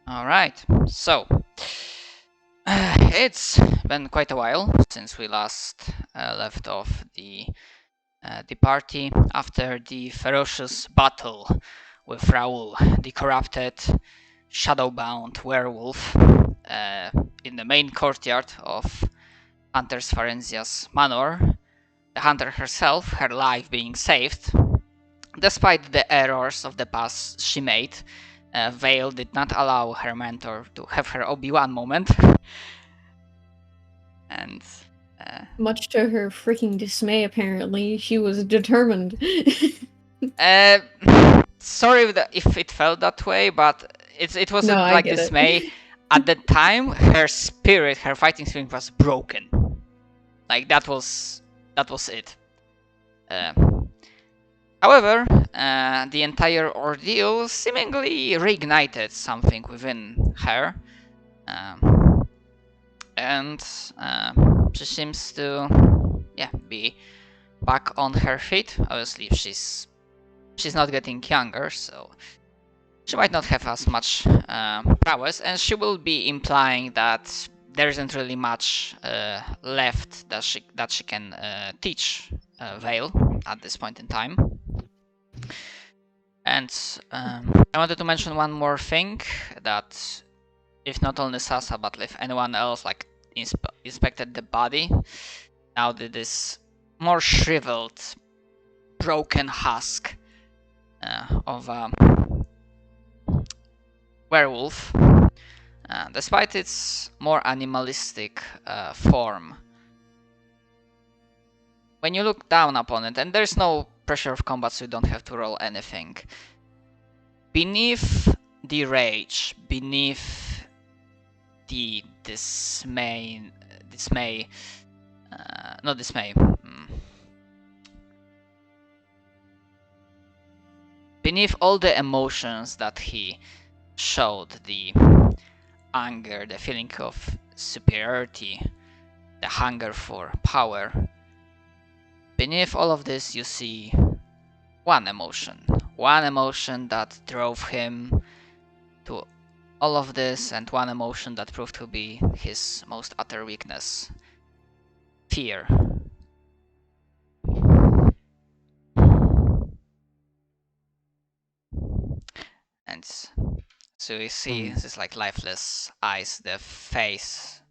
Alright, so it's been quite a while since we last left off the party after the ferocious battle with Raoul, the corrupted, shadow-bound werewolf in the main courtyard of Hunter's Ferenzia's manor. The hunter herself, her life being saved, despite the errors of the past she made. Vale did not allow her mentor to have her Obi-Wan moment. And much to her freaking dismay, apparently, she was determined. Sorry if it felt that way, but it wasn't No, I like get dismay. it. At the time, her spirit, her fighting spirit was broken. Like that was it. However, the entire ordeal seemingly reignited something within her, and she seems to, be back on her feet. Obviously, she's not getting younger, so she might not have as much prowess, and she will be implying that there isn't really much left that she can teach Vale at this point in time. And I wanted to mention one more thing, that if not only Sasa, but if anyone else inspected the body, now that this more shriveled, broken husk of a werewolf, despite its more animalistic form. When you look down upon it, and there's no pressure of combat, so you don't have to roll anything, beneath the rage, beneath the dismay, not dismay, beneath all the emotions that he showed, the anger, the feeling of superiority, the hunger for power, beneath all of this you see one emotion that drove him to all of this, and one emotion that proved to be his most utter weakness: fear. And so you see this lifeless eyes, the face,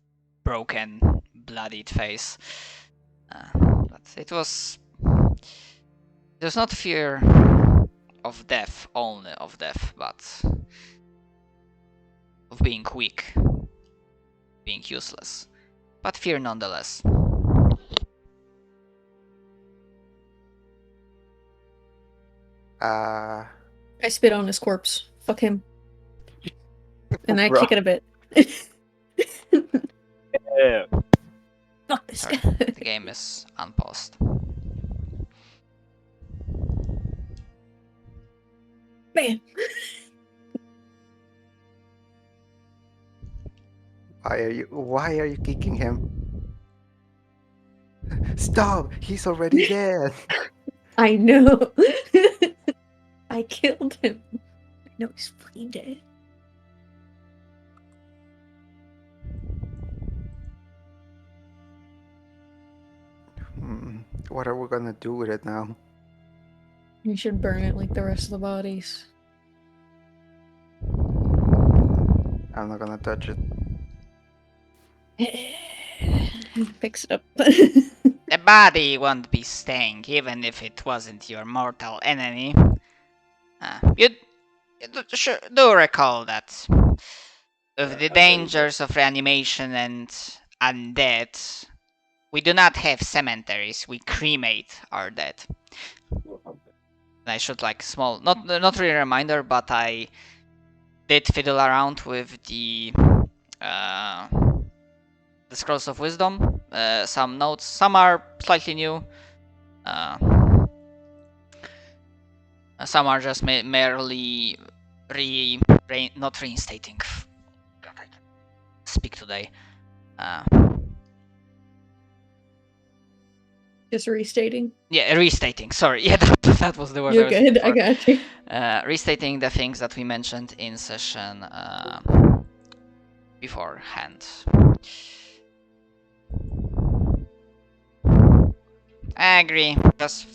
broken, bloodied face. But it was not fear of death, only of death, but of being weak, being useless, but fear nonetheless. I spit on his corpse. Fuck him. And I kick it a bit. Yeah. Fuck this guy. The game is unpaused. Bam. Why are you kicking him? Stop! He's already dead. I know. I killed him. I know he's fucking dead. What are we gonna do with it now? You should burn it like the rest of the bodies. I'm not gonna touch it. Picks it up. The body won't be staying, even if it wasn't your mortal enemy. You do recall that with the dangers of reanimation and undead, we do not have cemeteries. We cremate our dead. And I should small, not really a reminder, but I did fiddle around with the Scrolls of Wisdom. Some notes, some are slightly new. Some are just merely not reinstating. God, I can speak today. Just restating. Yeah, restating. Sorry, yeah, that was the word. You're I was looking good. I for. got you. Restating the things that we mentioned in session beforehand. I agree. Just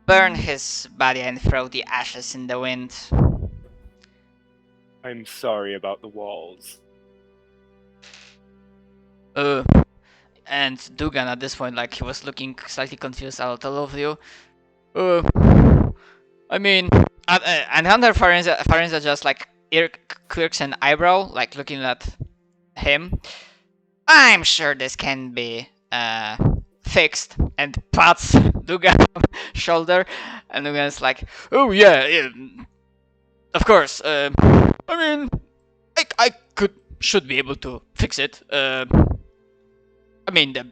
burn his body and throw the ashes in the wind. I'm sorry about the walls. And Dugan at this point, like, he was looking slightly confused at all of you. I mean, and Hunter Farenza just like quirks an eyebrow, like looking at him. I'm sure this can be fixed, and pats Dugan's shoulder, and Dugan's like, oh yeah, of course. I mean, I should be able to fix it. I mean, the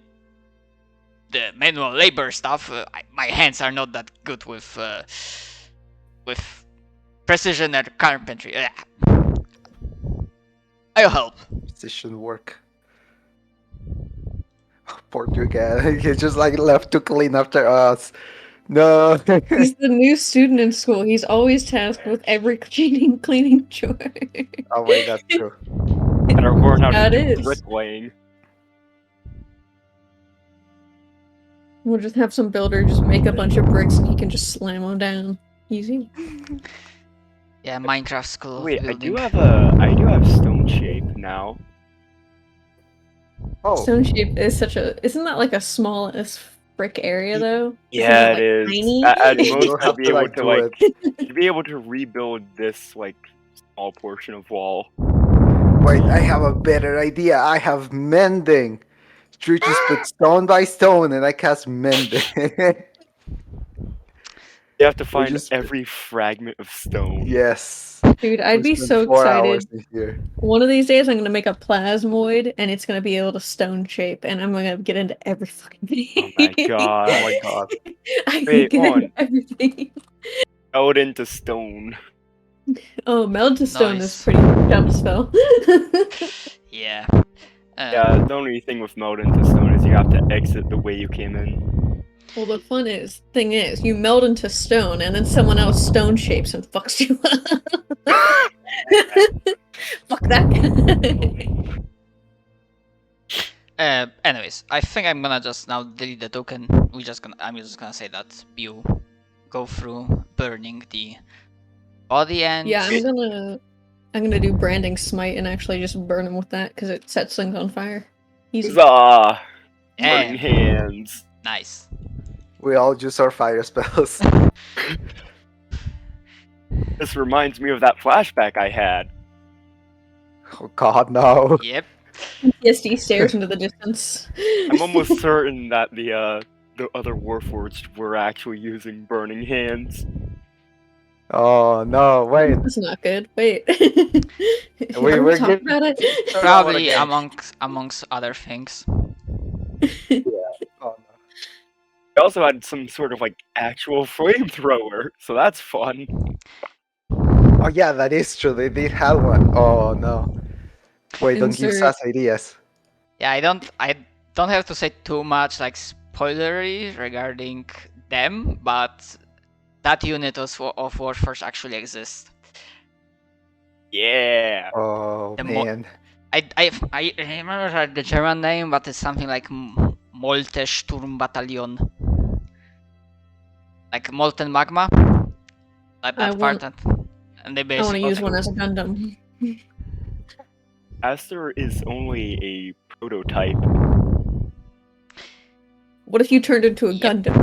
manual labor stuff. My hands are not that good with precision and carpentry. I'll help. Precision work. Poor guy. He's just like left to clean after us. No. He's the new student in school. He's always tasked with every cleaning chore. Oh wait, that's true. Better learn how That to do is. bricklaying. We'll just have some builder just make a bunch of bricks and he can just slam them down. Easy. Yeah, Minecraft school of Wait, building. I do have stone shape now. Oh, Stone shape is such a. Isn't that like a small as frick area though? Yeah, Isn't it it, is. tiny? At you most, have I'd be to able like to do like it. to be able to rebuild this like small portion of wall. Wait, I have a better idea. I have mending. Drew just put stone by stone, and I cast mending. You have to find just- every fragment of stone. Yes. Dude, I'd We be spent so 4 hours excited. in here. One of these days, I'm gonna make a plasmoid, and it's gonna be able to stone shape, and I'm gonna get into every fucking thing. Oh my god! Oh my god. I Wait, can get on. into everything. Meld into stone. Oh, meld to stone Nice. is pretty dumb spell. Yeah. Yeah, the only thing with meld into stone is you have to exit the way you came in. Well, the thing is, you meld into stone, and then someone else stone shapes and fucks you up. Fuck that guy. Anyways, I think I'm gonna just now delete the token. I'm just gonna say that you go through burning the body and Yeah, I'm gonna do branding smite and actually just burn him with that because it sets things on fire. Easy. Huzzah! Yeah. Burning hands. Nice. We all use our fire spells. This reminds me of that flashback I had. Oh god, no. Yep. PTSD stares into the distance. I'm almost certain that the other Warforged were actually using burning hands. Oh no, wait. That's not good. Wait. Wait, Are we we're talking getting- about it? Probably again. amongst other things. Oh no. They also had some sort of like actual flamethrower, so that's fun. Oh yeah, that is true. They did have one. Oh no. Wait, don't give Insert- us ideas. Yeah, I don't have to say too much like spoilery regarding them, but that unit of Warforged actually exists. Yeah. Oh The mo- man. I remember the German name, but it's something like Molte Sturmbataillon. Like molten magma. Like I that want- part. And they I want to basically use one as a Gundam. Aster is only a prototype. What if you turned into a Yep. Gundam?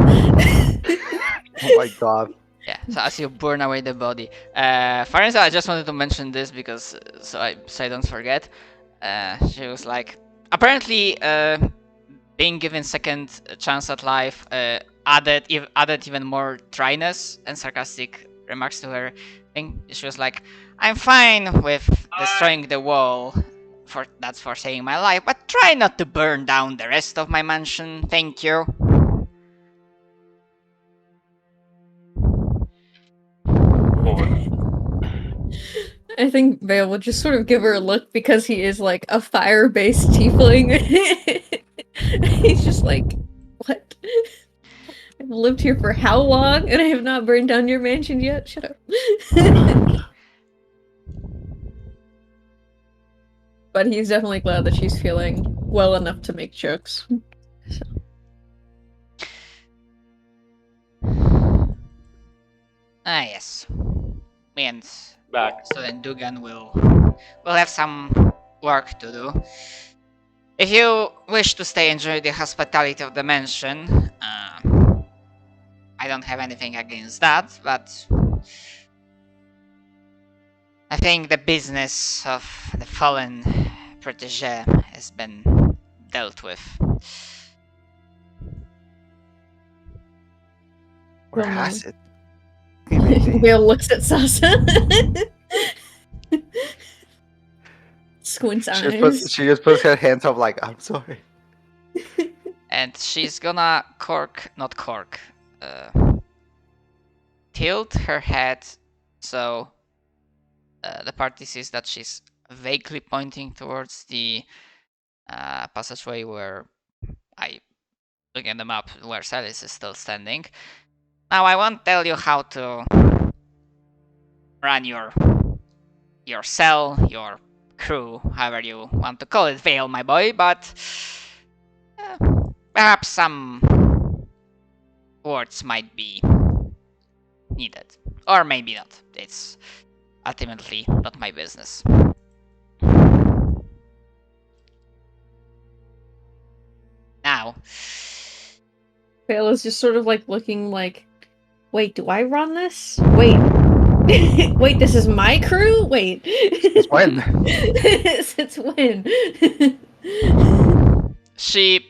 Oh my god. Yeah, so as you burn away the body. Farenza, I just wanted to mention this because so I don't forget. She was like, apparently, being given second chance at life added even more dryness and sarcastic remarks to her thing. She was like, I'm fine with destroying the wall. That's for saving my life, but try not to burn down the rest of my mansion. Thank you. I think Vale would just sort of give her a look because he is like a fire-based tiefling. He's just like, what? I've lived here for how long, and I have not burned down your mansion yet? Shut up. But he's definitely glad that she's feeling well enough to make jokes. So. Yes. Me and Back. student Dugan will have some work to do. If you wish to stay and enjoy the hospitality of the mansion, I don't have anything against that, but I think the business of the fallen protege has been dealt with. Or Well, has it? Will looks at Sasa. Squints eyes. She just puts her hands up like, I'm sorry. And she's gonna tilt her head so the party sees that she's vaguely pointing towards the passageway where I look at the map where Celis is still standing. Now I won't tell you how to run your cell, your crew, however you want to call it, Vale, my boy, but perhaps some words might be needed. Or maybe not. It's ultimately not my business. Now, Vale is just sort of like looking like, wait, do I run this? Wait. Wait, this is my crew? Wait. It's when? Since when? she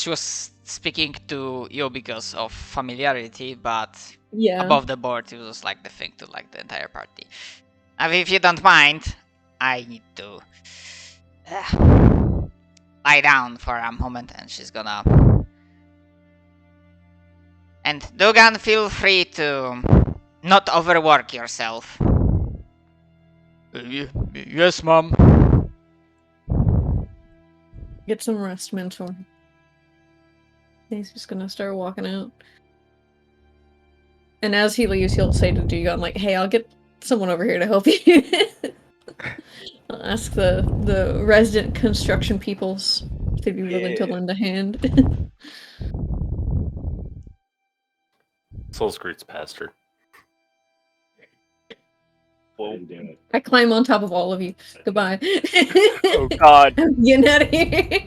was speaking to you because of familiarity, but Yeah. above the board it was like the thing to like the entire party. Now, if you don't mind, I need to lie down for a moment, and she's gonna. And Dugan, feel free to not overwork yourself. Yes, mom. Get some rest, mentor. He's just gonna start walking out. And as he leaves, he'll say to Dugan, like, hey, I'll get someone over here to help you. I'll ask the resident construction peoples to be willing to lend a hand. Soul Screets past her. Whoa. I climb on top of all of you. Goodbye. Oh God. I'm getting out of here.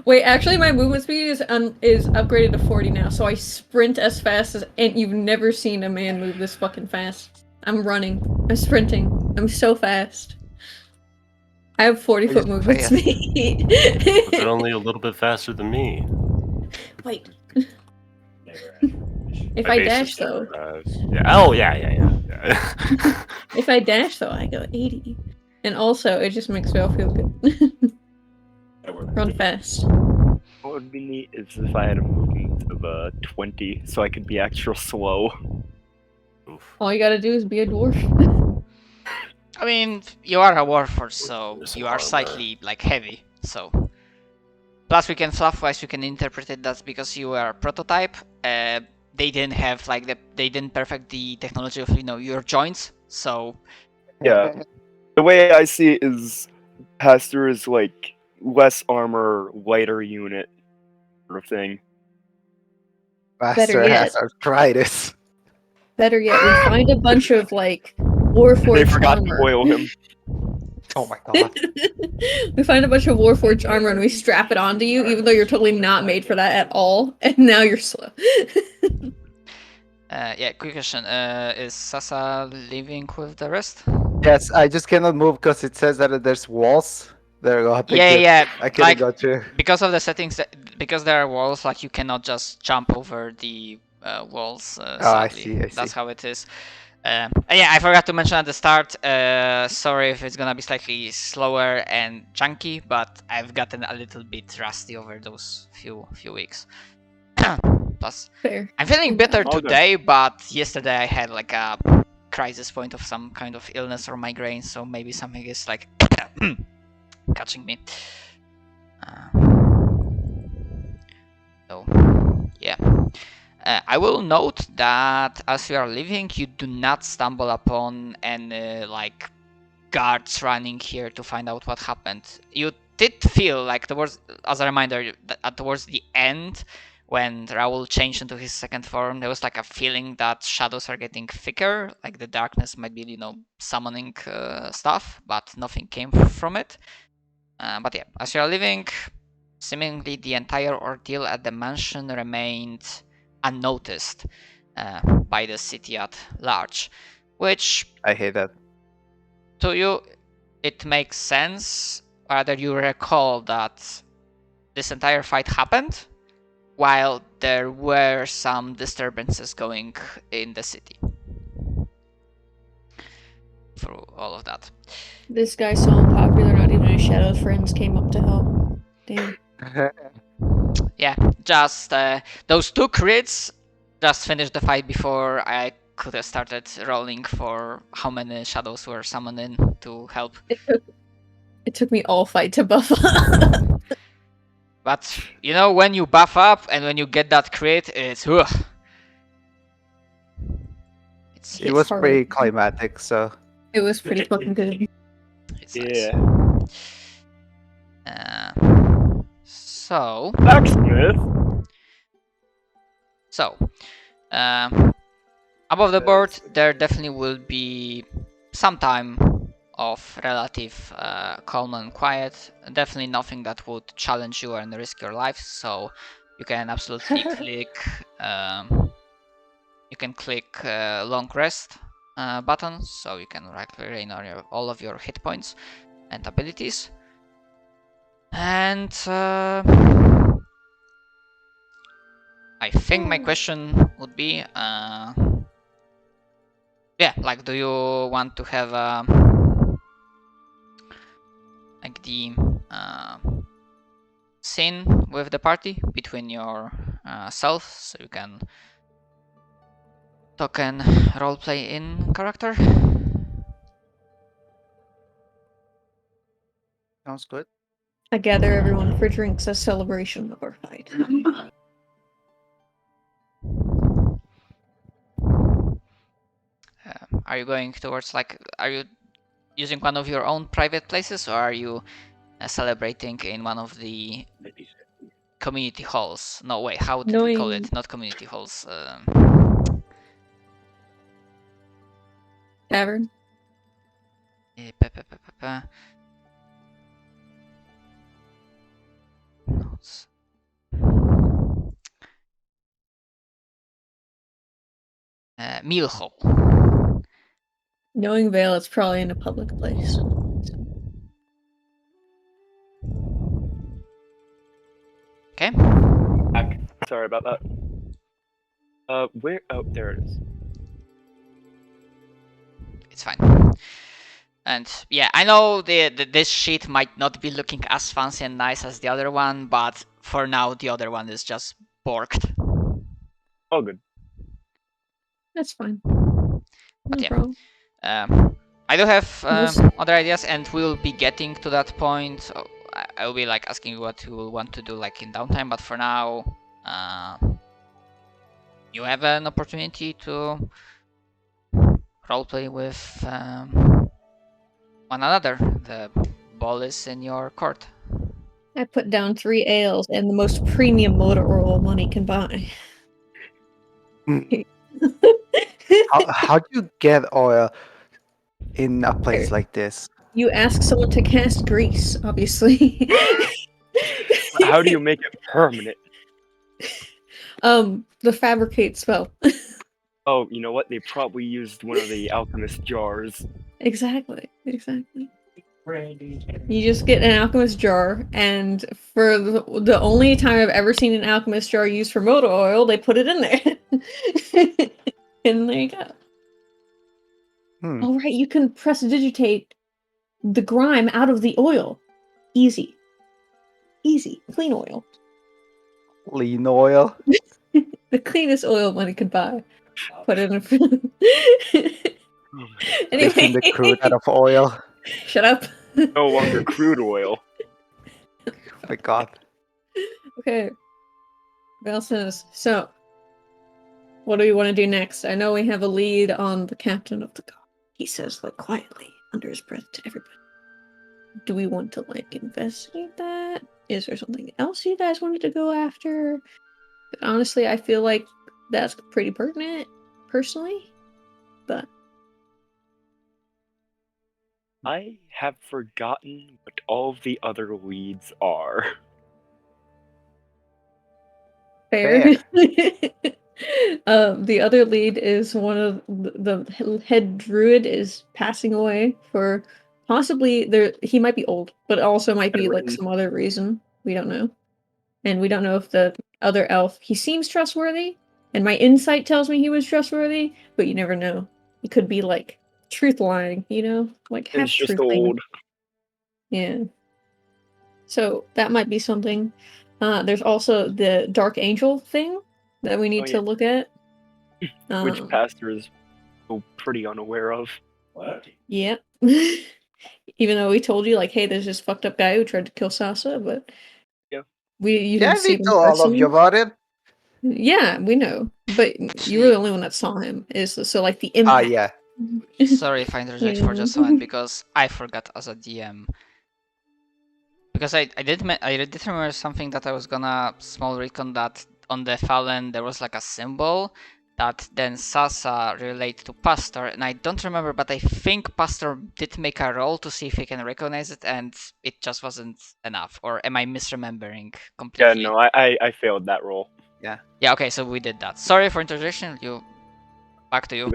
Wait, actually, my movement speed is upgraded to 40 now, so I sprint as fast as, and you've never seen a man move this fucking fast. I'm running. I'm sprinting. I'm so fast. I have 40-foot movement fast. speed. But they're only a little bit faster than me. Wait. If My I base dash is though, yeah. Oh yeah. if I dash though, I go 80. And also, it just makes Vale feel good. Run fast. What would be neat is if I had a movement of 20, so I could be extra slow. Oof. All you gotta do is be a dwarf. I mean, you are a warforged, so There's you some are armor. slightly like heavy. So, plus we can fluff-wise, we can interpret it that's because you are a prototype. They didn't have like they didn't perfect the technology of your joints. So Yeah. The way I see it is, Pastor is like less armor, lighter unit sort of thing. Master yet. has arthritis. Better yet, we find a bunch of like They warforged forgot to armor. oil him. Oh my god. We find a bunch of warforged armor and we strap it onto you, even though you're totally not made for that at all, and now you're slow. yeah, quick question: is Sasa living with the rest? Yes, I just cannot move because it says that there's walls. There you go. Yeah. I can't Like go through. because of the settings, because there are walls, like you cannot just jump over the walls. I Sadly. see, I That's see. how it is. Yeah, I forgot to mention at the start. Sorry if it's gonna be slightly slower and chunky, but I've gotten a little bit rusty over those few weeks. Plus, Fair. I'm feeling better All good. today, but yesterday I had like a crisis point of some kind of illness or migraine, so maybe something is like catching me. So, yeah. I will note that as you are leaving, you do not stumble upon any like guards running here to find out what happened. You did feel like towards, as a reminder, towards the end, when Raoul changed into his second form, there was like a feeling that shadows are getting thicker, like the darkness might be, summoning stuff, but nothing came from it. But yeah, as you are leaving, seemingly the entire ordeal at the mansion remained unnoticed by the city at large, which I hate that. to you it makes sense. Rather, you recall that this entire fight happened while there were some disturbances going in the city through all of that. This guy's so unpopular, not even his shadow friends came up to help. Damn. Yeah, just those 2 crits just finished the fight before I could have started rolling for how many shadows were summoned in to help. It took me all fight to buff up. But when you buff up and when you get that crit, it's It was hard. pretty climatic, so It was pretty fucking good. it's nice. So Blacksmith. above the board, there definitely will be some time of relative calm and quiet. Definitely nothing that would challenge you and risk your life. So you can absolutely click. You can click long rest button, so you can regain all of your hit points and abilities. And I think my question would be, do you want to have the scene with the party between your self, so you can talk and roleplay in character? sounds good. I gather everyone for drinks as celebration of our fight. Are you going towards are you using one of your own private places, or are you celebrating in one of the community halls? No, wait, how did we call it? Not community halls. Tavern? Notes. Meal hall. Knowing Vale, it's probably in a public place. Okay. Sorry about that. Where? Oh, there it is. It's fine. And yeah, I know this sheet might not be looking as fancy and nice as the other one, but for now the other one is just borked. All good. That's fine. But No yeah. problem. I do have other ideas, and we'll be getting to that point. So I will be asking you what you will want to do in downtime. But for now, you have an opportunity to roleplay with one another. The ball is in your court. I put down 3 ales and the most premium motor oil money can buy. How do you get oil in a place like this? You ask someone to cast grease, obviously. How do you make it permanent? The fabricate spell. Oh, you know what? They probably used one of the alchemist jars. Exactly. You just get an alchemist jar, and for the only time I've ever seen an alchemist jar used for motor oil, they put it in there. And there you go. All right, you can prestidigitate the grime out of the oil. Easy. Clean oil. Lean oil. The cleanest oil money could buy. Put it in. Making the crude out of oil. Shut up. No longer crude oil. Oh my god. Okay. Val says, so, what do we want to do next? I know we have a lead on the captain of the guard. He says, like, quietly, under his breath to everybody. Do we want to, like, investigate that? Is there something else you guys wanted to go after? But honestly, I feel like that's pretty pertinent, personally. But I have forgotten what all of the other leads are. fair. The other lead is one of the head druid is passing away for possibly he might be old, but also might be like some other reason. We don't know. And we don't know if the other elf, he seems trustworthy, and my insight tells me he was trustworthy, but you never know. He could be like truth lying, you know? Like half It's just truth lying. old. Yeah. So that might be something. There's also the Dark Angel thing that we need to look at. Which pastor is pretty unaware of. What? Yeah. Even though we told you, like, hey, there's this fucked up guy who tried to kill Sasa, but Yeah. you Yeah, didn't I see did him tell all of you personally. about it. Yeah, we know, but you were the only one that saw him. So like the Ah, impact. yeah. Sorry if I interject for just a moment because I forgot as a DM. Because I did remember something that I was gonna small recon that on the Fallen there was like a symbol that then Sasa related to Pastor, and I don't remember, but I think Pastor did make a roll to see if he can recognize it, and it just wasn't enough. Or am I misremembering Yeah, completely? no, I failed that roll. Yeah, okay, so we did that. Sorry for interjection. Back to you.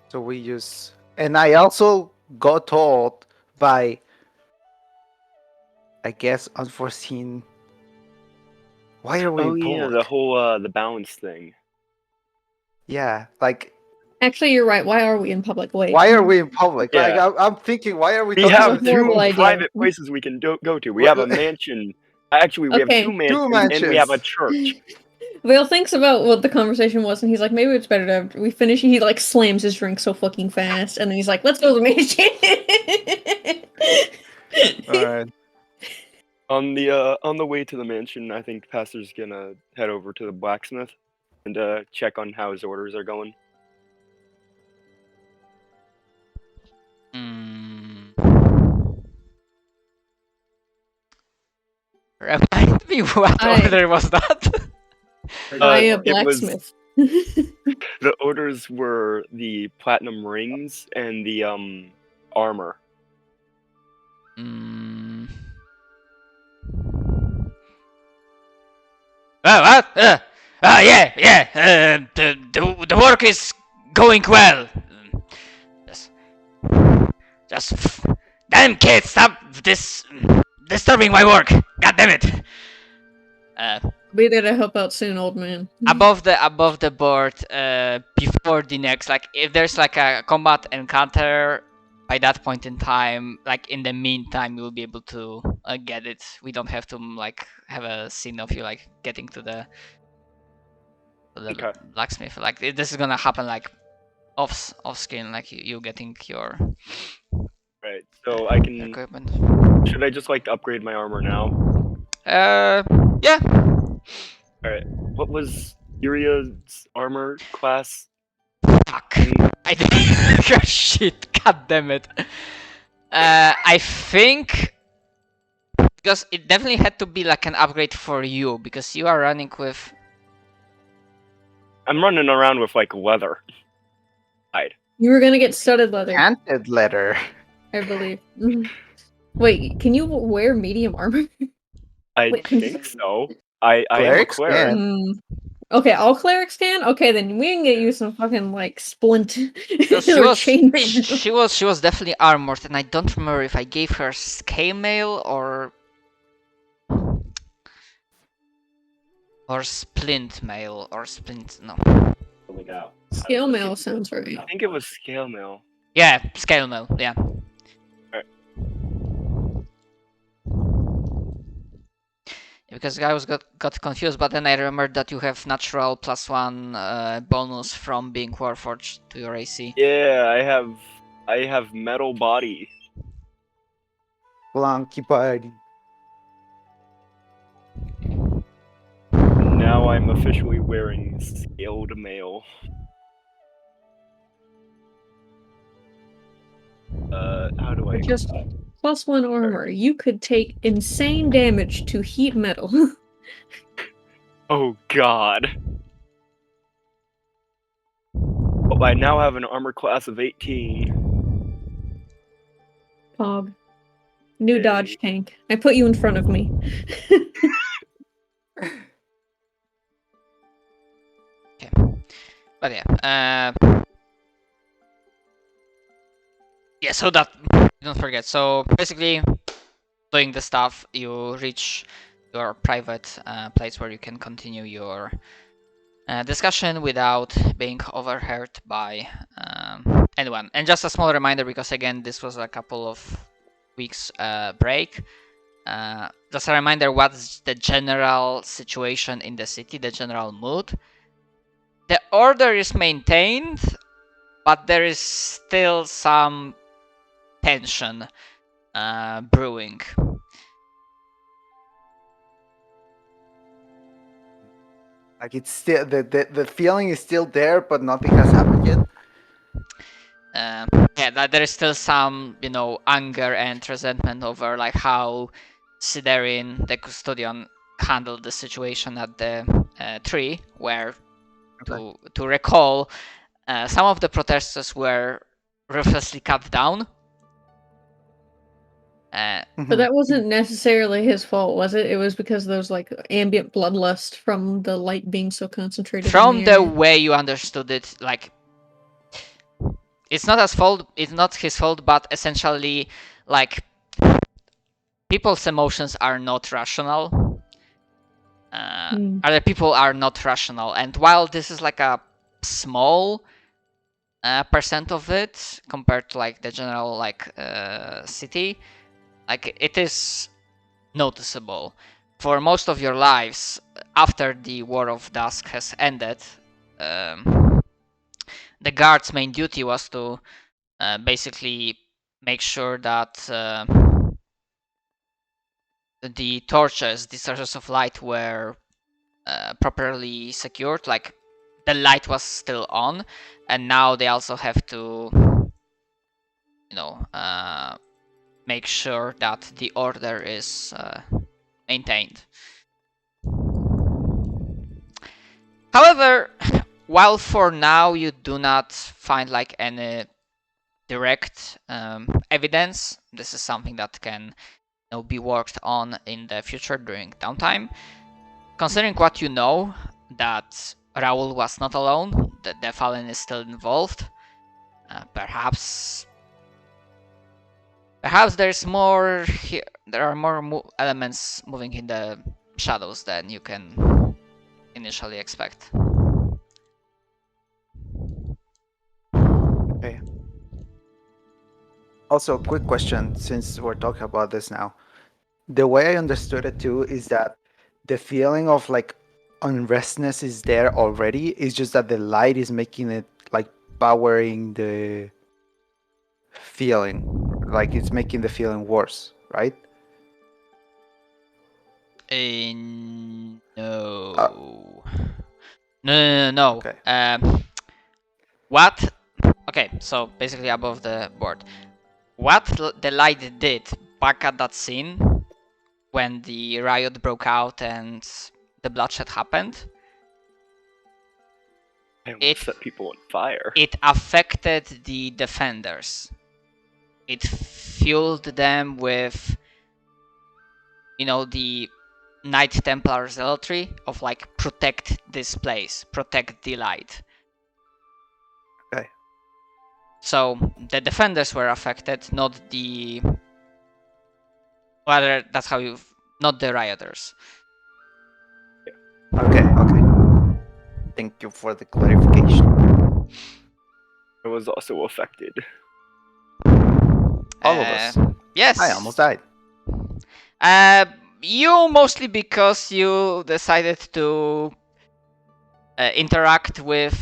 So we use, and I also got told by, I guess, unforeseen. Why are we Oh in yeah, public? the whole the balance thing. Yeah, like, Actually, you're right. Why are we in public? Wait. why are we in public? Like, Yeah. I'm thinking, why are we We talking have about two horrible idea. private places we can go to. We have a mansion. Actually, we have Okay. two mansions, and we have a church. Will thinks about what the conversation was, and he's like, maybe it's better to have we finish. He like slams his drink so fucking fast, and then he's like, let's go to the mansion. Alright. On the way to the mansion, I think Pastor's gonna head over to the blacksmith and check on how his orders are going. Remind me what order was that? By a it was- blacksmith. The orders were the platinum rings and the armor. What? Yeah. The work is going well. Just damn kids, stop disturbing my work. God damn it. Be there to help out soon, old man. Above the board, before the next, like if there's like a combat encounter, by that point in time, like in the meantime, you'll be able to get it. We don't have to like have a scene of you like getting to the Okay. blacksmith. Like this is gonna happen like off screen, like you getting your Right. So I can. equipment. Should I just like upgrade my armor now? Yeah. Alright. What was Uria's armor class? Fuck. I think. Shit. God damn it. I think because it definitely had to be like an upgrade for you because you are running with. I'm running around with like leather. You were gonna get studded leather, Canted letter. I believe. Wait, can you wear medium armor? I Wait. think so. I am a Clerics cleric. can. Okay, all clerics can? Okay, then we can get you some fucking like splint She or was, chainmail. she was definitely armored, and I don't remember if I gave her scale mail or splint mail or splint. No. Scale mail sounds right. I think it was scale mail. Yeah, scale mail. Yeah. Because I was got confused, but then I remembered that you have natural +1 bonus from being Warforged to your AC. Yeah, I have metal body. Blanky body. now I'm officially wearing scaled mail. How do I? With just +1 armor, you could take insane damage to heat metal. Oh God. But I now have an armor class of 18. Pog. New Yay. dodge tank. I put you in front of me. But yeah, yeah. So that don't forget. So basically, doing the stuff, you reach your private place where you can continue your discussion without being overheard by anyone. And just a small reminder, because again, this was a couple of weeks break. Just a reminder, what's the general situation in the city, the general mood. The order is maintained, but there is still some tension brewing. Like it's still the feeling is still there, but nothing has happened yet. Yeah, there is still some, anger and resentment over like how Siderin, the custodian, handled the situation at the tree, where to recall, some of the protesters were ruthlessly cut down. But that wasn't necessarily his fault, was it? It was because there's like ambient bloodlust from the light being so concentrated. From in the the area. way you understood it, like it's not his fault, but essentially, like, people's emotions are not rational. Other people are not rational, and while this is like a small percent of it compared to like the general city, like it is noticeable. For most of your lives, after the War of Dusk has ended, the guard's main duty was to basically make sure that the sources of light, were properly secured. Like, the light was still on, and now they also have to, make sure that the order is maintained. However, while for now you do not find like any direct evidence, this is something that can be worked on in the future during downtime. Considering what you know, that Raoul was not alone, that the Fallen is still involved, perhaps there's more here. There are more elements moving in the shadows than you can initially expect. Okay. Also, quick question, since we're talking about this now. The way I understood it too is that the feeling of like unrestness is there already. It's just that the light is making it like powering the feeling, like it's making the feeling worse, right? No. No. Okay. What? Okay, so basically above the board. What the light did back at that scene when the riot broke out and the bloodshed happened, It set people on fire. it affected the defenders. It fueled them with, the Knight Templar zealotry of like, protect this place, protect the light. Okay. So the defenders were affected, not the. Rather, that's how you. Not the rioters. Okay. Thank you for the clarification. I was also affected. All of us. Yes. I almost died. You mostly because you decided to interact with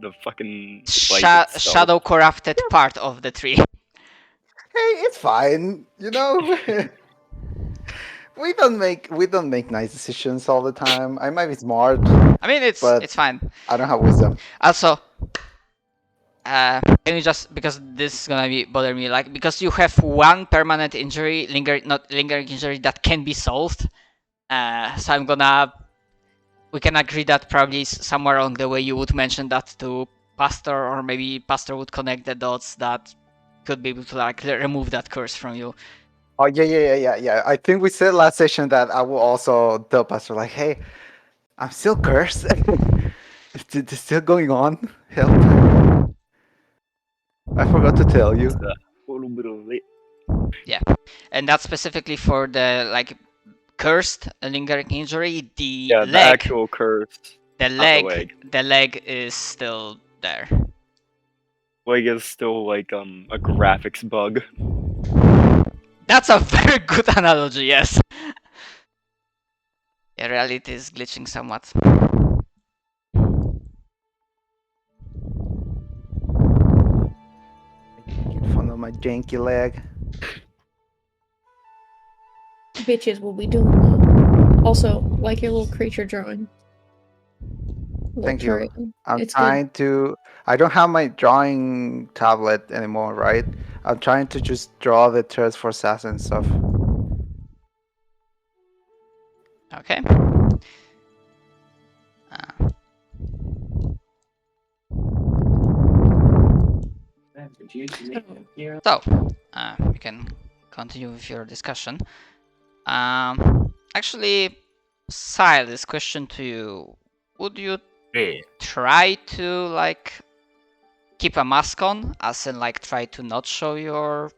The fucking light itself. shadow corrupted part of the tree. Hey, it's fine. We don't make nice decisions all the time. I might be smart, I mean, but it's fine. I don't have wisdom. Also, can you just, because this is gonna be bother me, like, because you have one permanent injury, not lingering injury that can be solved. So we can agree that probably somewhere along the way you would mention that to Pastor, or maybe Pastor would connect the dots that could be able to like remove that curse from you. Oh yeah. I think we said last session that I will also tell Pastor like, hey, I'm still cursed. It's still going on. Help. I forgot to tell you. A little bit of it. And that's specifically for the like cursed lingering injury. The Yeah, the leg, actual curse. the the leg, leg. the leg is still there. Leg is still like a graphics bug. That's a very good analogy. Yes. Yeah, reality is glitching somewhat. Making fun of my janky leg. Bitches will be doing that. Also, like your little creature drawing. Thank you. Turret. I'm It's good. trying to. I don't have my drawing tablet anymore, right? I'm trying to just draw the turrets for assassin and stuff. Okay. So, we can continue with your discussion. Actually, Silas, question to you: would you Yeah. try to like keep a mask on, as in like try to not show your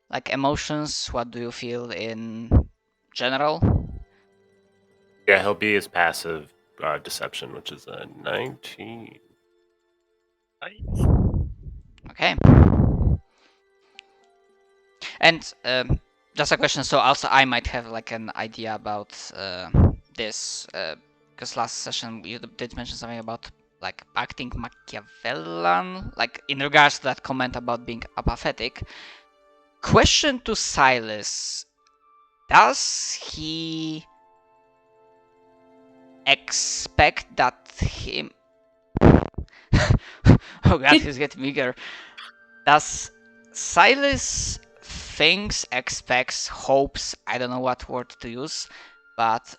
like emotions? What do you feel in general? Yeah, he'll be his passive deception, which is a 19. Nice. Okay. And just a question. So also, I might have like an idea about this, because last session you did mention something about like acting Machiavellian, like in regards to that comment about being apathetic. Question to Silas: does he expect that him? Oh god, he's getting bigger. Does Silas thinks, expects, hopes, I don't know what word to use, but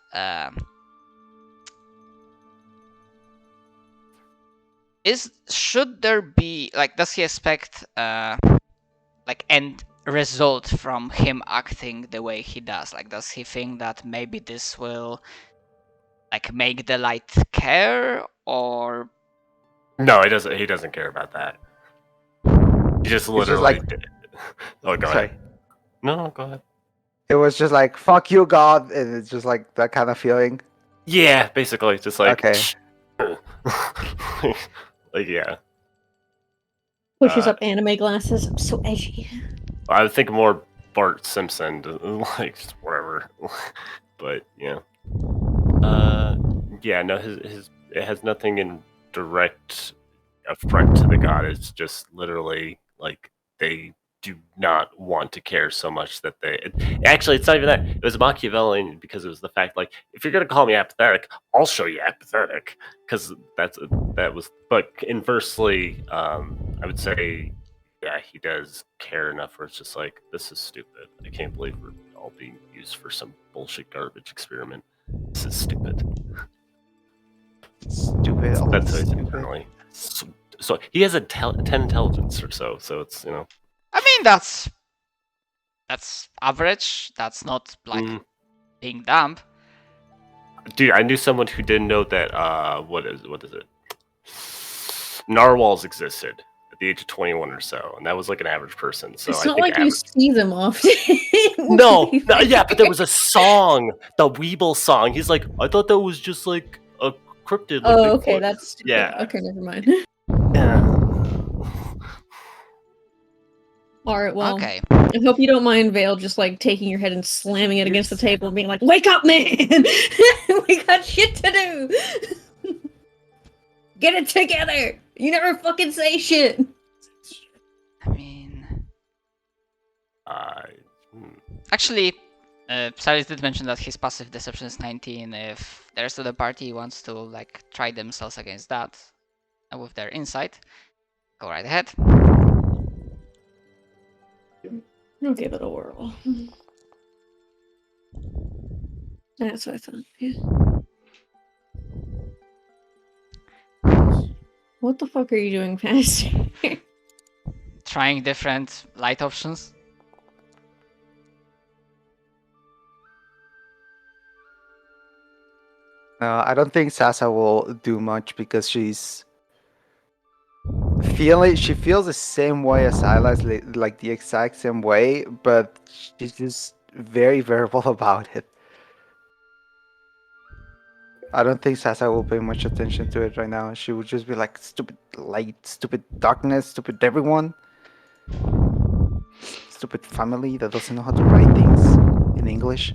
should there be like, does he expect like end result from him acting the way he does? Like, does he think that maybe this will like make the light care, or No, he doesn't. He doesn't care about that. He just just literally. like- Oh, go Sorry. ahead. No, go ahead. It was just like "fuck you, God," and it's just like that kind of feeling. Yeah, basically, just like. Okay. Like, yeah. Pushes up anime glasses. I'm so edgy. I would think more Bart Simpson, like just whatever. But yeah. Yeah, no, his it has nothing in direct affront to the god. It's just literally like they do not want to care so much that actually, it's not even that. It was Machiavellian because it was the fact, like, if you're gonna call me apathetic, I'll show you apathetic, because that was. But inversely, I would say, yeah, he does care enough where it's just like, this is stupid. I can't believe we're all being used for some bullshit garbage experiment. This is stupid. Stupid. So all that's how he's stupid. internally. So he has a 10 intelligence or so. So it's, I mean that's average. That's not like being dumb. Dude, I knew someone who didn't know that. What is it? Narwhals existed at the age of 21 or so, and that was like an average person. So It's I not think like you see them often. No, yeah, but there was a song, the Weeble song. He's like, I thought that was just like a cryptid. Like Oh, okay, Bigfoot." that's stupid. Yeah. Okay, never mind. Yeah. Alright, well, Okay. I hope you don't mind Vale just like taking your head and slamming it against the table and being like, "Wake up, man! We got shit to do! Get it together! You never fucking say shit!" I mean, Uh, actually, Saris did mention that his passive deception is 19. If the rest of the party wants to like try themselves against that with their insight, go right ahead. I'll give it a whirl. That's what I thought. Yeah. What the fuck are you doing, Pastor? Trying different light options. No, I don't think Sasa will do much because she's feeling. She feels the same way as Silas, like the exact same way, but she's just very verbal about it. I don't think Sasa will pay much attention to it right now. She would just be like, "Stupid light, stupid darkness, stupid everyone, stupid family that doesn't know how to write things in English."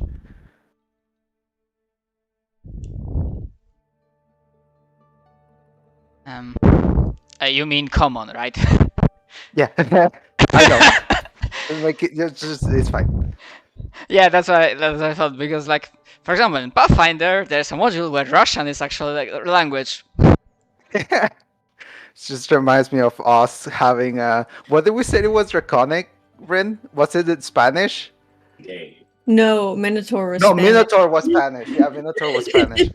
You mean common, right? Yeah, I know. Like it's fine. Yeah, that's what I thought, because like, for example, in Pathfinder, there's a module where Russian is actually like a language. It just reminds me of us having what did we say it was draconic, Rin? Was it in Spanish? No, Minotaur was No, Spanish. Minotaur was Spanish. Yeah, Minotaur was Spanish.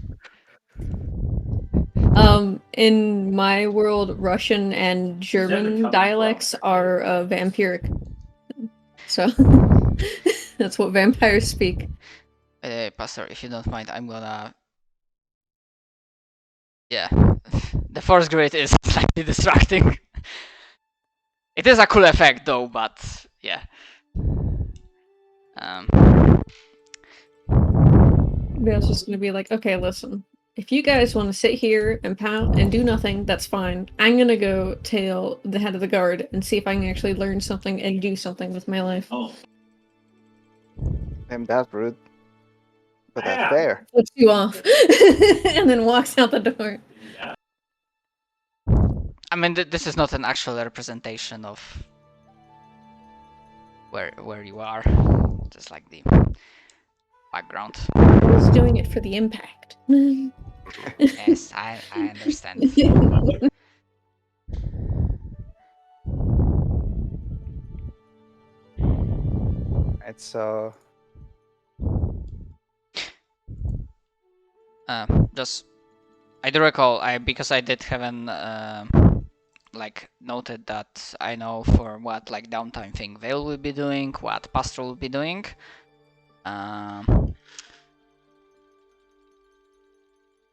In my world, Russian and German dialects are vampiric. So that's what vampires speak. Pastor, if you don't mind, I'm gonna. Yeah, the force grid is slightly distracting. It is a cool effect though, but yeah. Vale's just gonna be like, okay, listen. If you guys want to sit here and pout and do nothing, that's fine. I'm gonna go tail the head of the guard and see if I can actually learn something and do something with my life. And that's rude. But that's fair. Flips you off and then walks out the door. I mean, this is not an actual representation of where you are. Just like the background. I was doing it for the impact. Yes, I understand. Right, so Just I do recall because I did have an like noted that I know for what like downtime thing Vale will be doing, what Pastoral will be doing.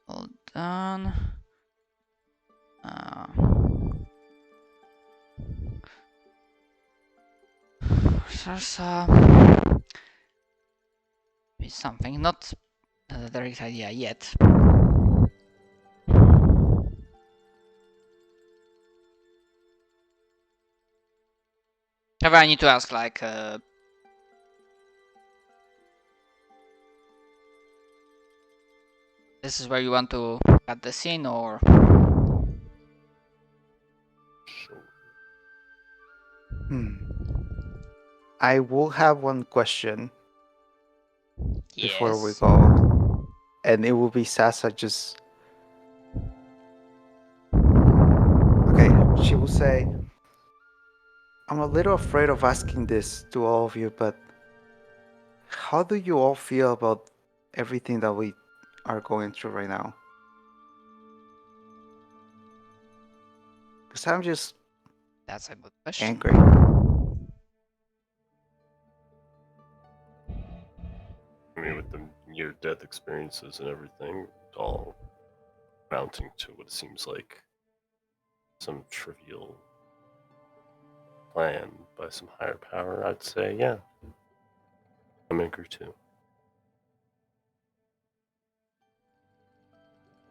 Hold on. There's something, not the direct idea yet. However, I need to ask, like, this is where you want to cut the scene, or? I will have one question before we Yes. go. And it will be Sasa just okay, she will say, I'm a little afraid of asking this to all of you, but how do you all feel about everything that we are going through right now? Because I'm just That's a good question. angry. I mean, with the near-death experiences and everything, all mounting to what it seems like some trivial plan by some higher power, I'd say, yeah. I'm angry too.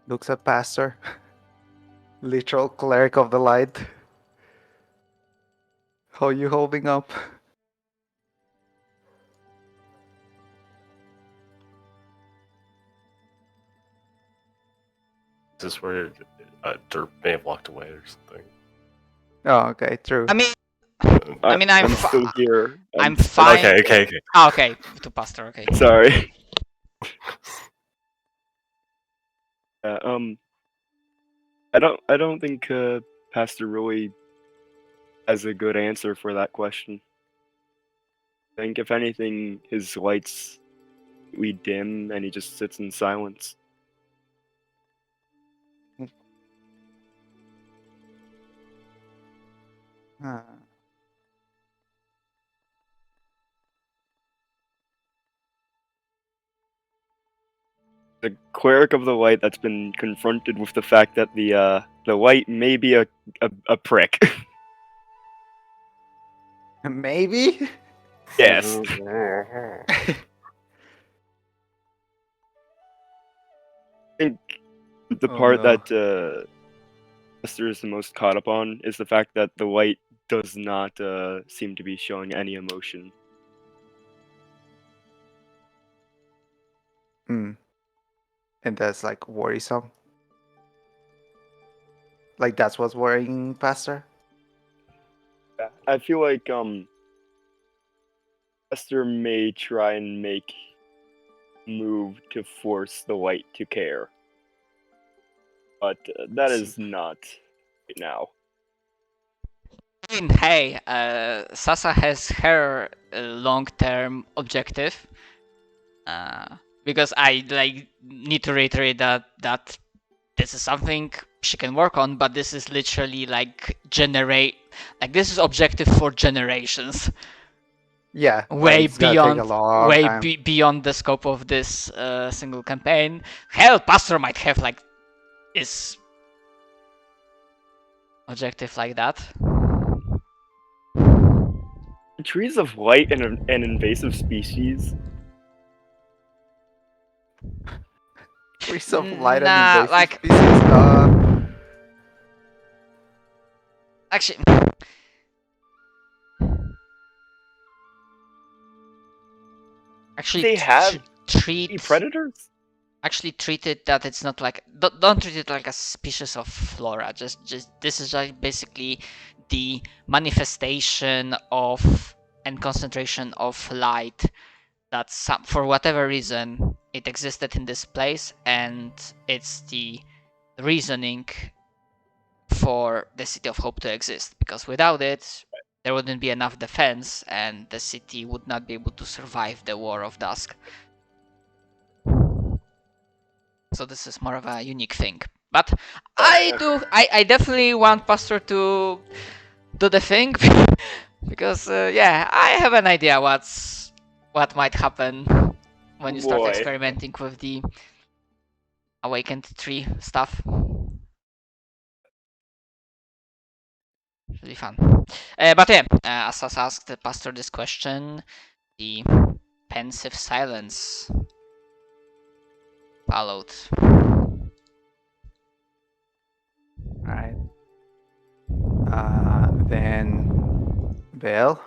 Looks at Pastor. Literal cleric of the light. How you holding up? Is this where Derp may have walked away or something? Oh, okay, true. I mean, I mean, I'm still here. I'm still- fine. Okay. Okay, to Pastor. Okay. Sorry. I don't think Pastor really has a good answer for that question. I think if anything, his lights we dim and he just sits in silence. Huh. The cleric of the light that's been confronted with the fact that the light may be a prick. Maybe? Yes. I think the Oh, part no. that Esther is the most caught up on is the fact that the light does not seem to be showing any emotion. Hmm. And that's like worrisome. Like that's what's worrying Pastor? I feel like Esther may try and make move to force the light to care, but that is not right now. I mean, hey, Sasa has her long-term objective. Because I need to reiterate that this is something she can work on, but this is literally this is objective for generations. Yeah. Way it's gonna take a beyond long time. beyond the scope of this single campaign. Hell, Pastor might have this objective like that. Trees of light and an invasive species. Trees of light and Nah, invasive species. Actually, They have treat predators. actually treat it that it's not like don't treat it like a species of flora. Just this is like basically the manifestation of and concentration of light that for whatever reason it existed in this place, and it's the reasoning for the City of Hope to exist, because without it there wouldn't be enough defense and the city would not be able to survive the War of Dusk. So this is more of a unique thing. But I definitely want Pastor to do the thing because I have an idea what might happen when you start Boy. experimenting with the awakened tree stuff. Really fun. But as I asked the Pastor this question, the pensive silence followed. Alright. Then Bell.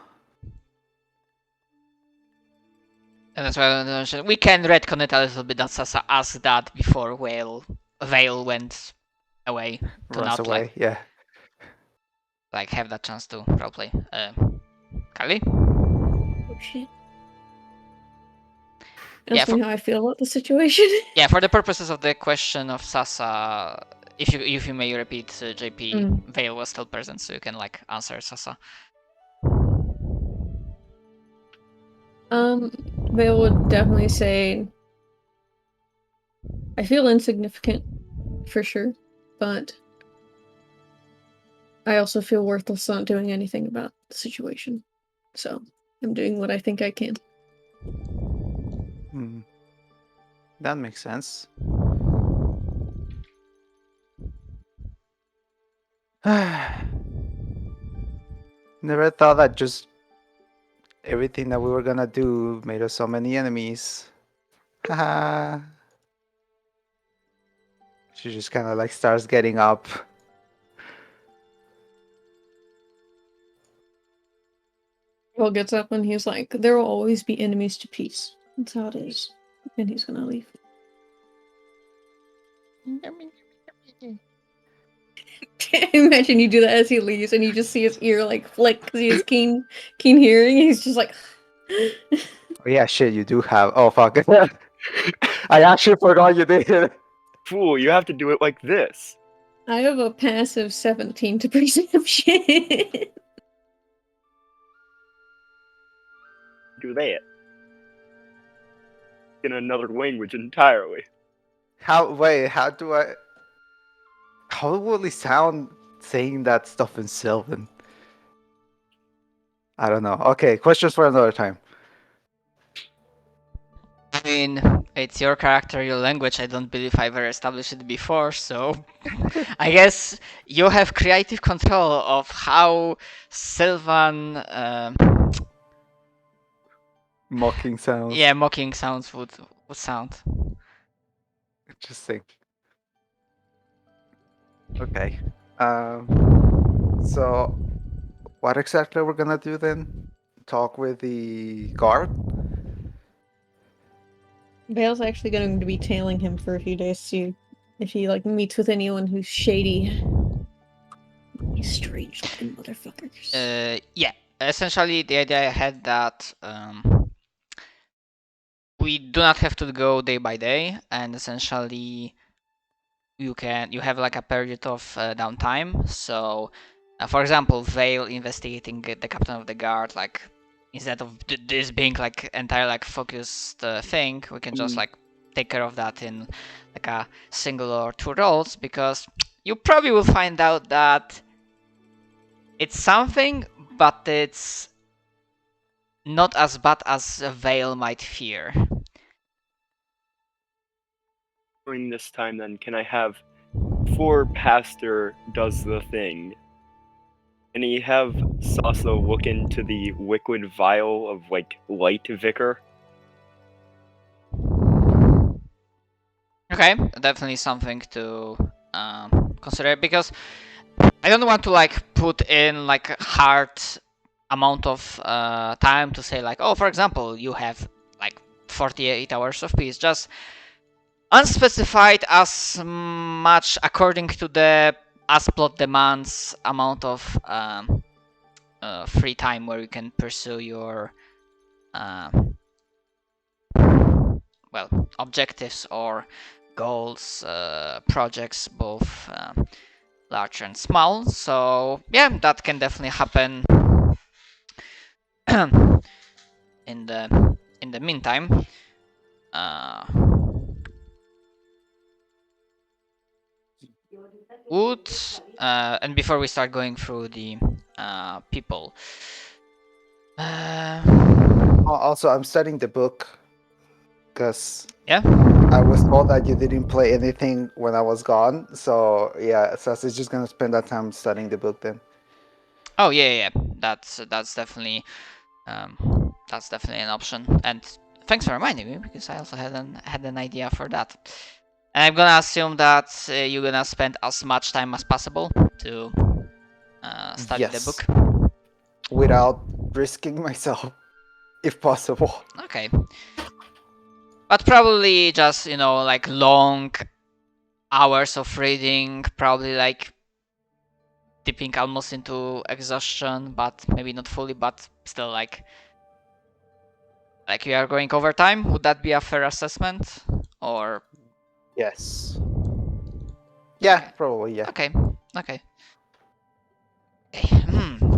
And that's why I mentioned we can retcon it a little bit that Sasa asked that before Vale went away to Runs not away, yeah. have that chance to roleplay. Kali? Oh shit. Yeah, Ask me how I feel about the situation. Yeah, for the purposes of the question of Sasa, if you may repeat, JP, Vale was still present, so you can answer Sasa. Vale would definitely say I feel insignificant for sure, but I also feel worthless not doing anything about the situation. So I'm doing what I think I can. That makes sense. Never thought that just everything that we were gonna do made us so many enemies. Haha. She just kind of starts getting up. Will gets up and he's like, there will always be enemies to peace. That's how it is. And he's gonna leave. Imagine you do that as he leaves, and you just see his ear like flick because he has keen hearing. And he's just like, Oh, yeah, shit, you do have. Oh fuck! I actually forgot you did. Fool, you have to do it like this. I have a passive 17 to perception. Do that. In another language entirely. Wait, how do I? How will it sound saying that stuff in Sylvan? I don't know. Okay, questions for another time. I mean, it's your character, your language. I don't believe I've ever established it before, so I guess you have creative control of how Sylvan, Mocking sounds. yeah, mocking sounds would sound. Interesting. Okay. So, what exactly we're gonna do then? Talk with the guard? Vale's actually going to be tailing him for a few days to see if he like meets with anyone who's shady. These strange looking motherfuckers. Yeah. Essentially, the idea I had that we do not have to go day by day, and essentially you have like a period of downtime. So, for example, Vale investigating the captain of the guard, like instead of this being like entire like focused thing, we can just like take care of that in like a single or two rolls, because you probably will find out that it's something, but it's not as bad as Vale might fear. During this time, then, can I have, before Pastor does the thing, can he have Sasa look into the liquid vial of, like, light vicar? Okay, definitely something to consider, because I don't want to like put in like a hard amount of time to say like, oh, for example, you have like 48 hours of peace. Just unspecified as much according to the as plot demands amount of free time where you can pursue your well, objectives or goals, projects, both large and small. So yeah, that can definitely happen in the meantime. And before we start going through the people, Also, I'm studying the book because yeah. I was told that you didn't play anything when I was gone. So yeah, Sas is just gonna spend that time studying the book then. Oh yeah. That's definitely an option. And thanks for reminding me, because I also had an idea for that. And I'm gonna assume that you're gonna spend as much time as possible to study the Yes. book. Without risking myself, if possible. Okay. But probably just, like long hours of reading, probably like dipping almost into exhaustion, but maybe not fully, but still like you are going over time. Would that be a fair assessment? Or Yes. Yeah, okay. probably, yeah. Okay.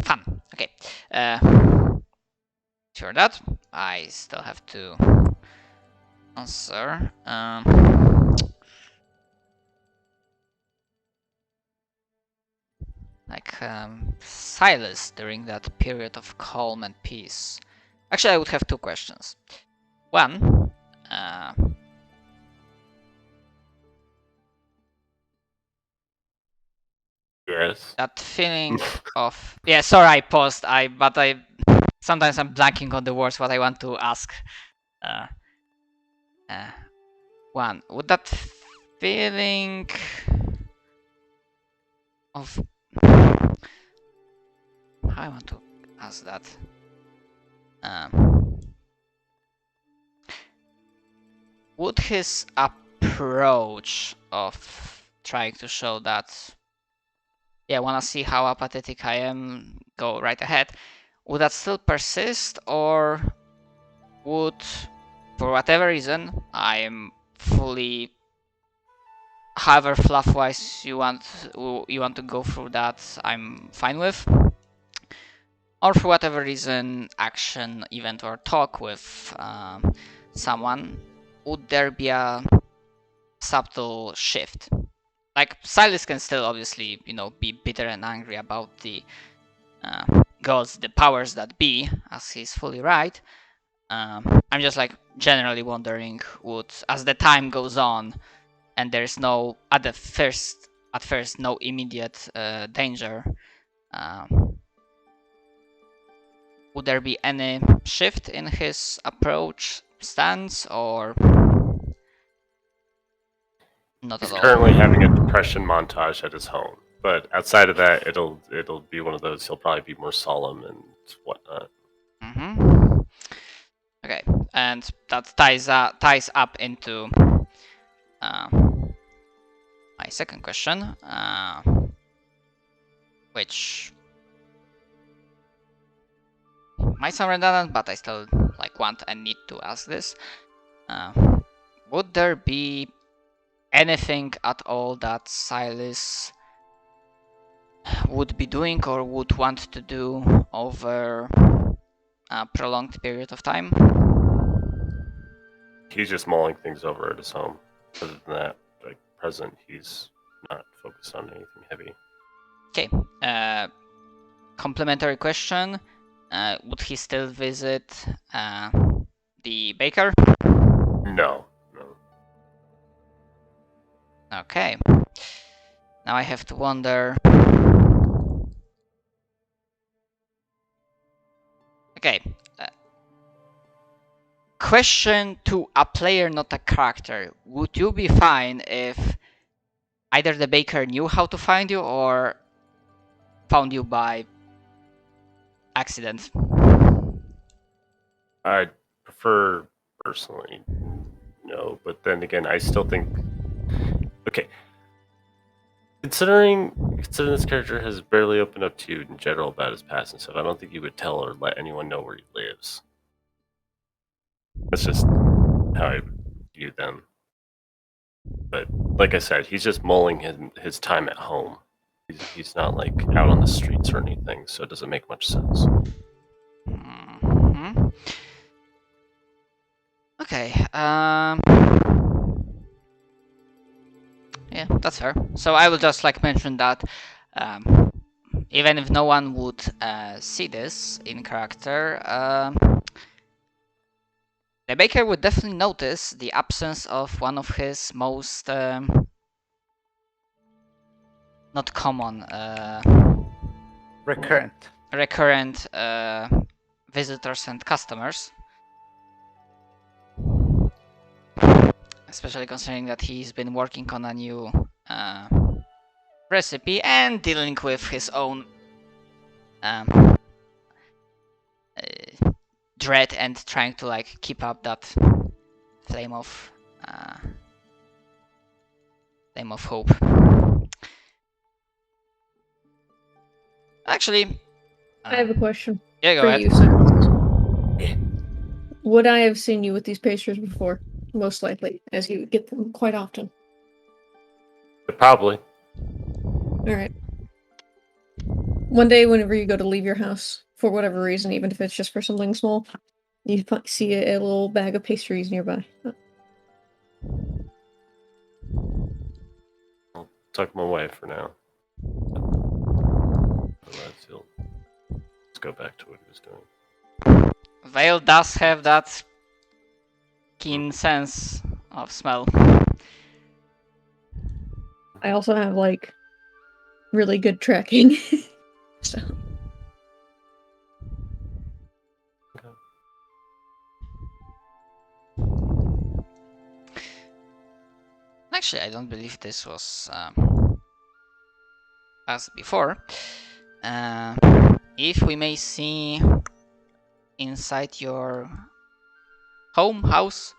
Fun. Okay. Sure that. I still have to answer. Silas during that period of calm and peace. Actually, I would have two questions. One, Yes. that feeling of sorry, I paused. But sometimes I'm blanking on the words what I want to ask. One, would that feeling of how I want to ask that? Would his approach of trying to show that yeah, wanna see how apathetic I am, go right ahead. Would that still persist, or would, for whatever reason, I am fully, however fluff-wise you want to go through that, I'm fine with. Or for whatever reason, action, event, or talk with someone, would there be a subtle shift? Like, Silas can still obviously, be bitter and angry about the gods, the powers that be, as he's fully right. I'm just like generally wondering, would, as the time goes on, and there's no at first no immediate danger, would there be any shift in his approach, stance, or not He's at all? currently having a depression montage at his home, but outside of that, it'll be one of those. He'll probably be more solemn and whatnot. Mm-hmm. Okay, and that ties up into my second question, which might sound redundant, but I still want and need to ask this. Would there be anything at all that Silas would be doing or would want to do over a prolonged period of time? He's just mulling things over at his home. Other than that, present, he's not focused on anything heavy. Okay. Complementary question. Would he still visit the baker? No. Okay. Now I have to wonder. Okay. Question to a player, not a character. Would you be fine if either the baker knew how to find you or found you by accident? I prefer personally no, but then again, I still think okay. Considering this character has barely opened up to you in general about his past and stuff, I don't think he would tell or let anyone know where he lives. That's just how I view them. But like I said, he's just mulling his time at home. He's not out on the streets or anything, so it doesn't make much sense. Mm-hmm. Okay. Yeah, that's fair. So I will just mention that even if no one would see this in character, the baker would definitely notice the absence of one of his most not common, recurrent visitors and customers. Especially considering that he's been working on a new recipe and dealing with his own dread and trying to keep up that flame of hope. Actually, I have a question yeah, go for ahead. you, Silas. Would I have seen you with these pastries before? Most likely, as you get them quite often. Probably. Alright. One day, whenever you go to leave your house, for whatever reason, even if it's just for something small, you see a little bag of pastries nearby. I'll tuck them away for now. Let's go back to what he was doing. Vale does have that keen sense of smell. I also have, really good tracking. So. Actually, I don't believe this was asked before. If we may see inside your house,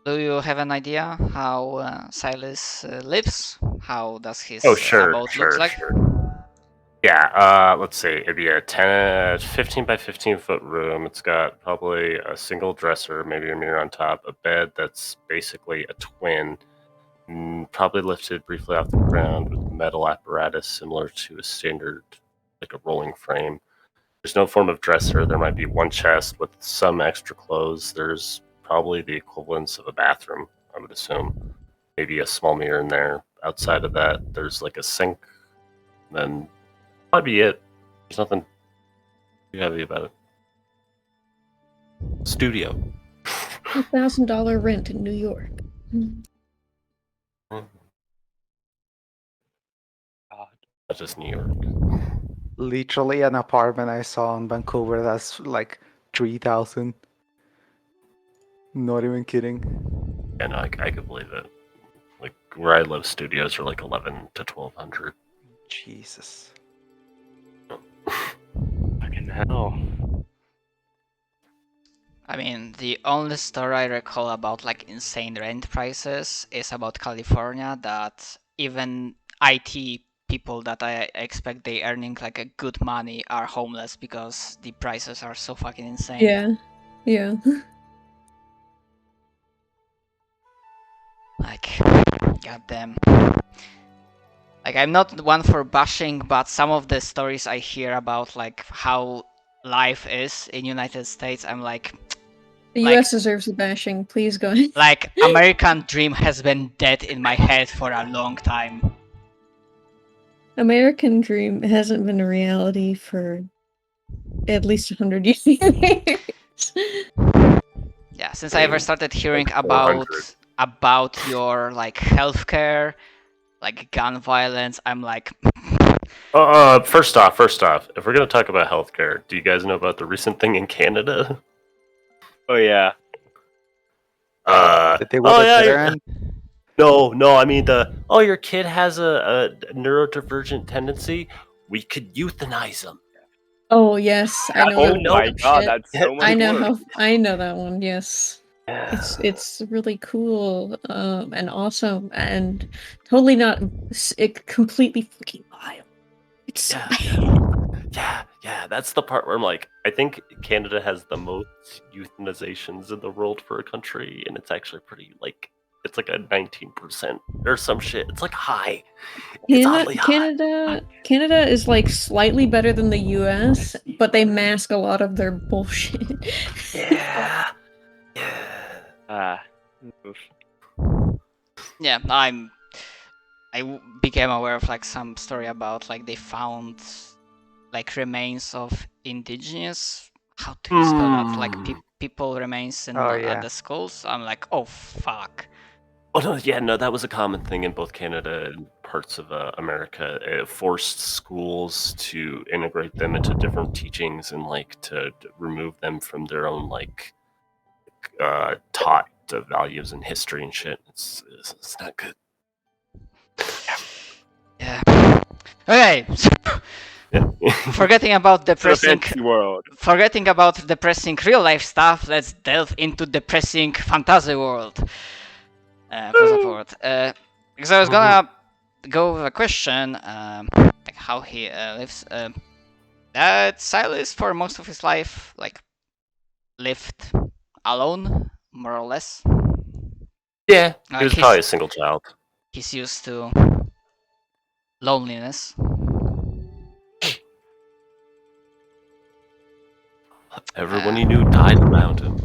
Do you have an idea how Silas lives? How does his sure, abode sure, look like? sure. Yeah, let's see. It'd be a 15 by 15 foot room. It's got probably a single dresser, maybe a mirror on top, a bed that's basically a twin, probably lifted briefly off the ground with metal apparatus similar to a standard, like a rolling frame. There's no form of dresser. There might be one chest with some extra clothes. There's probably the equivalence of a bathroom, I would assume. Maybe a small mirror in there. Outside of that, there's like a sink. Then that'd be it. There's nothing too heavy about it. Studio. $1,000 rent in New York. That's just New York. Literally an apartment I saw in Vancouver that's like 3,000. Not even kidding. Yeah, no, I could believe it. Like where I live, studios are like 11 to 1,200. Jesus. Fucking hell. I mean, the only story I recall about like insane rent prices is about California, that even IT people that I expect they earning like a good money are homeless because the prices are so fucking insane. Yeah. Yeah. Like, goddamn. Like, I'm not one for bashing, but some of the stories I hear about like how life is in United States, I'm like, The Like- US deserves the bashing. Please go ahead. like American dream has been dead in my head for a long time. American Dream hasn't been a reality for at least 100 years. Yeah, since I ever started hearing like 400. about your like healthcare, like gun violence, I'm like, First off, if we're gonna talk about healthcare, do you guys know about the recent thing in Canada? Oh yeah. That they were the yeah. veteran? No, I mean your kid has a neurodivergent tendency. We could euthanize him. Oh yes, I know. Oh that my one. god, Shit. that's so much I know work. how. I know that one. Yes, it's really cool, and awesome, and totally not. It completely fucking wild. It's so bad. Yeah, that's the part where I'm like, I think Canada has the most euthanizations in the world for a country, and it's actually pretty like it's like a 19% or some shit. It's like high. It's oddly high. Canada is like slightly better than the US, but they mask a lot of their bullshit. Yeah. Ah. Oof. yeah, became aware of like some story about like they found like remains of indigenous, how do you spell that? Like people remains in Oh, at yeah. the schools. I'm like, oh fuck. Oh no, that was a common thing in both Canada and parts of America. It forced schools to integrate them into different teachings and like to remove them from their own like taught values and history and shit. It's not good. Yeah. Okay. Yeah. Forgetting about The depressing fantasy world. real life stuff, let's delve into depressing fantasy world. Close forward. Because I was gonna go with a question, like how he lives. That Silas for most of his life, like, lived alone, more or less. Yeah, he Like was probably a single child. he's used to loneliness. Everyone he knew died around him.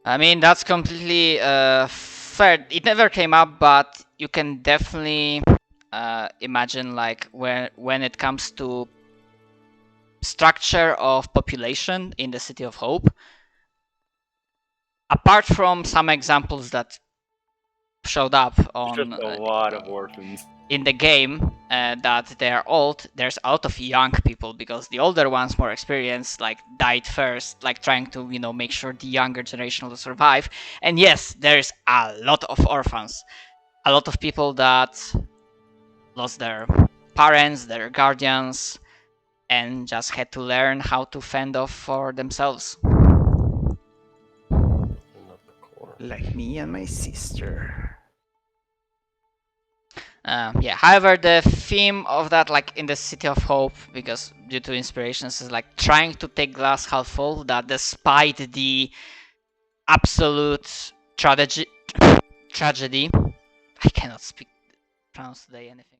I mean, that's completely fair. It never came up, but you can definitely imagine, like, when it comes to structure of population in the City of Hope, apart from some examples that showed up on Just a lot of orphans. in the game that they're old, there's a lot of young people because the older ones, more experienced, like died first, like trying to make sure the younger generation will survive. And yes, there's a lot of orphans, a lot of people that lost their parents, their guardians, and just had to learn how to fend off for themselves. Another corner. Like me and my sister. Yeah. However, the theme of that, like in the City of Hope, because due to inspirations, is like trying to take glass half full. That despite the absolute tragedy, I cannot pronounce today anything.